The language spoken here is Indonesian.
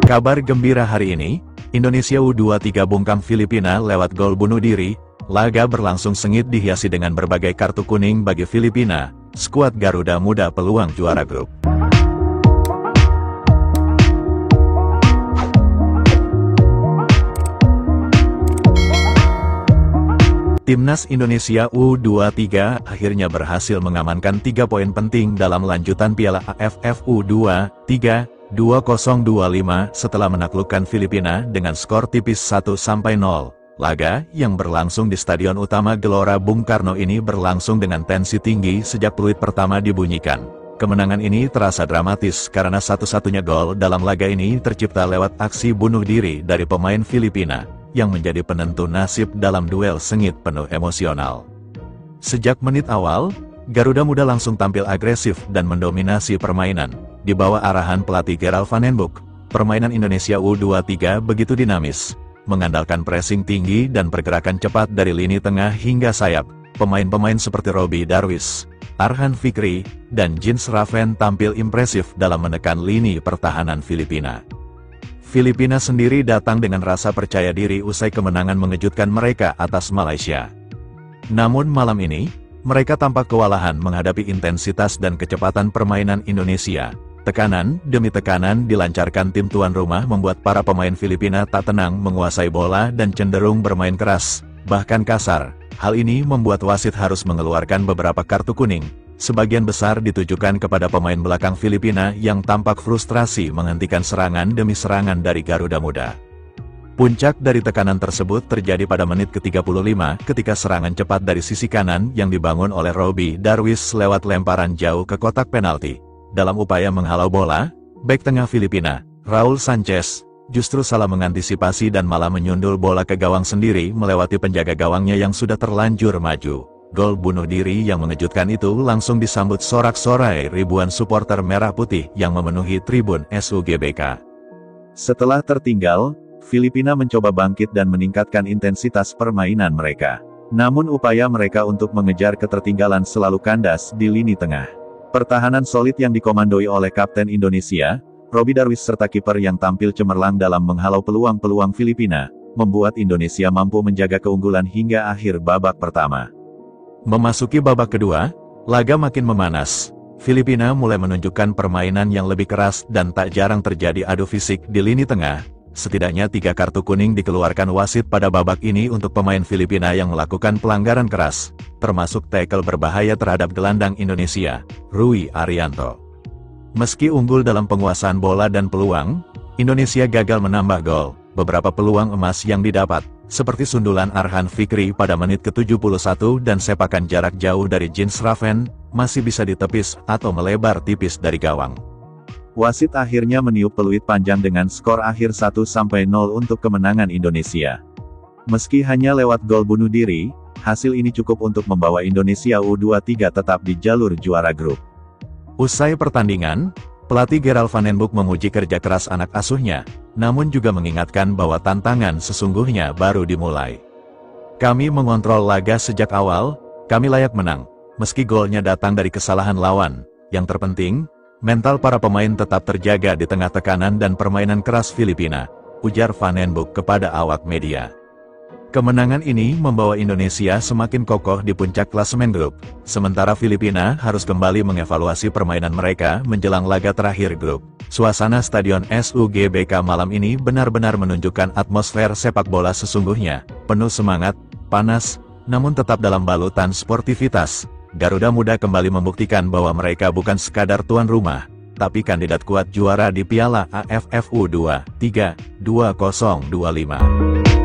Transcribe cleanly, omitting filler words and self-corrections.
Kabar gembira hari ini, Indonesia U23 bungkam Filipina lewat gol bunuh diri. Laga berlangsung sengit dihiasi dengan berbagai kartu kuning bagi Filipina. Skuad Garuda Muda peluang juara grup. Timnas Indonesia U23 akhirnya berhasil mengamankan 3 poin penting dalam lanjutan Piala AFF U23 2025 setelah menaklukkan Filipina dengan skor tipis 1-0. Laga yang berlangsung di Stadion Utama Gelora Bung Karno ini berlangsung dengan tensi tinggi sejak peluit pertama dibunyikan. Kemenangan ini terasa dramatis karena satu-satunya gol dalam laga ini tercipta lewat aksi bunuh diri dari pemain Filipina, yang menjadi penentu nasib dalam duel sengit penuh emosional. Sejak menit awal, Garuda Muda langsung tampil agresif dan mendominasi permainan. Di bawah arahan pelatih Gerald Van den Boeck, permainan Indonesia U23 begitu dinamis, mengandalkan pressing tinggi dan pergerakan cepat dari lini tengah hingga sayap. Pemain-pemain seperti Robby Darwish, Arhan Fikri, dan Jins Raven tampil impresif dalam menekan lini pertahanan Filipina. Filipina sendiri datang dengan rasa percaya diri usai kemenangan mengejutkan mereka atas Malaysia. Namun malam ini, mereka tampak kewalahan menghadapi intensitas dan kecepatan permainan Indonesia. Tekanan demi tekanan dilancarkan tim tuan rumah membuat para pemain Filipina tak tenang menguasai bola dan cenderung bermain keras, bahkan kasar. Hal ini membuat wasit harus mengeluarkan beberapa kartu kuning. Sebagian besar ditujukan kepada pemain belakang Filipina yang tampak frustrasi menghentikan serangan demi serangan dari Garuda Muda. Puncak dari tekanan tersebut terjadi pada menit ke-35 ketika serangan cepat dari sisi kanan yang dibangun oleh Robby Darwish lewat lemparan jauh ke kotak penalti. Dalam upaya menghalau bola, bek tengah Filipina, Raul Sanchez, justru salah mengantisipasi dan malah menyundul bola ke gawang sendiri melewati penjaga gawangnya yang sudah terlanjur maju. Gol bunuh diri yang mengejutkan itu langsung disambut sorak-sorai ribuan supporter merah putih yang memenuhi tribun SUGBK. Setelah tertinggal, Filipina mencoba bangkit dan meningkatkan intensitas permainan mereka. Namun upaya mereka untuk mengejar ketertinggalan selalu kandas di lini tengah. Pertahanan solid yang dikomandoi oleh Kapten Indonesia, Robby Darwish serta kiper yang tampil cemerlang dalam menghalau peluang-peluang Filipina, membuat Indonesia mampu menjaga keunggulan hingga akhir babak pertama. Memasuki babak kedua, laga makin memanas. Filipina mulai menunjukkan permainan yang lebih keras dan tak jarang terjadi adu fisik di lini tengah. Setidaknya 3 kartu kuning dikeluarkan wasit pada babak ini untuk pemain Filipina yang melakukan pelanggaran keras, termasuk tackle berbahaya terhadap gelandang Indonesia, Rui Arianto. Meski unggul dalam penguasaan bola dan peluang, Indonesia gagal menambah gol. Beberapa peluang emas yang didapat, seperti sundulan Arhan Fikri pada menit ke-71 dan sepakan jarak jauh dari Jins Raven, masih bisa ditepis atau melebar tipis dari gawang. Wasit akhirnya meniup peluit panjang dengan skor akhir 1-0 untuk kemenangan Indonesia. Meski hanya lewat gol bunuh diri, hasil ini cukup untuk membawa Indonesia U23 tetap di jalur juara grup. Usai pertandingan, pelatih Gerald Van den Boeck memuji kerja keras anak asuhnya, namun juga mengingatkan bahwa tantangan sesungguhnya baru dimulai. Kami mengontrol laga sejak awal, kami layak menang, meski golnya datang dari kesalahan lawan. Yang terpenting, mental para pemain tetap terjaga di tengah tekanan dan permainan keras Filipina, ujar Van den Boeck kepada awak media. Kemenangan ini membawa Indonesia semakin kokoh di puncak klasemen grup, sementara Filipina harus kembali mengevaluasi permainan mereka menjelang laga terakhir grup. Suasana Stadion SUGBK malam ini benar-benar menunjukkan atmosfer sepak bola sesungguhnya, penuh semangat, panas, namun tetap dalam balutan sportivitas. Garuda Muda kembali membuktikan bahwa mereka bukan sekadar tuan rumah, tapi kandidat kuat juara di Piala AFF U23 2025.